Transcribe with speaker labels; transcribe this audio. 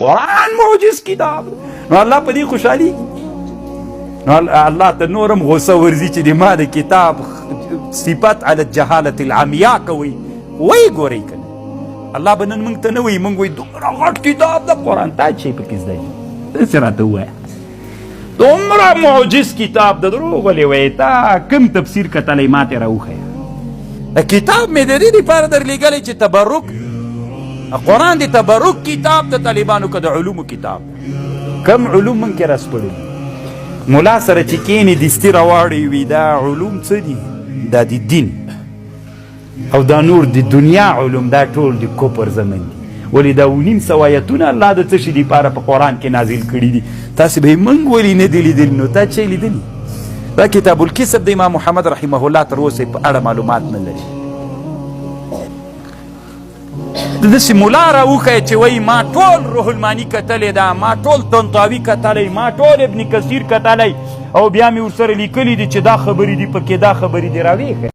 Speaker 1: قرآن معجز کتاب نو الله په دې خوشحالي نو الله ته نورم غوسه ورځي چې د ما د کتاب صفت علی الجهالة العمياء کوي وایي ګورئ کنه الله به نن موږ ته نه وایي موږ وایي دومره غټ کتاب د قرآن تا شی پکې زده داسې راته ووایه دومره معجز کتاب د دروغ ولې وایې تا کوم تفسیر کتلی ما ترې راوښیه کتاب مې د دې دپاره درلېږلی چې تبرک قرآن د تبرک کتاب د طالبانو که د علومو کتاب کم علوم من کې راسپړلي ملا سره چې کښېني دستي راواړی وي دا علوم څه دي دا د دین او دا نور د دنیا علوم دا ټول د کفر زمن دي ولې دا 900 آیتونه الله د څه شي دپاره په قرآن کې نازل کړي دي تاسې به یې موږ ولې نه دي لیدلي نو تا چې لیدلي دا کتاب الکسب د امام محمد رحمه الله تر اوسه په اړه معلومات نه لري داسې ملا راوښیه چې وایي ما ټول روح الماني کتلی ده ما ټول طنطاوي کتلی ما ټول ابن کثیر کتلی او بیا مې ورسره لیکلي دي چې دا خبرې دي پکې دا خبرې دي راویښه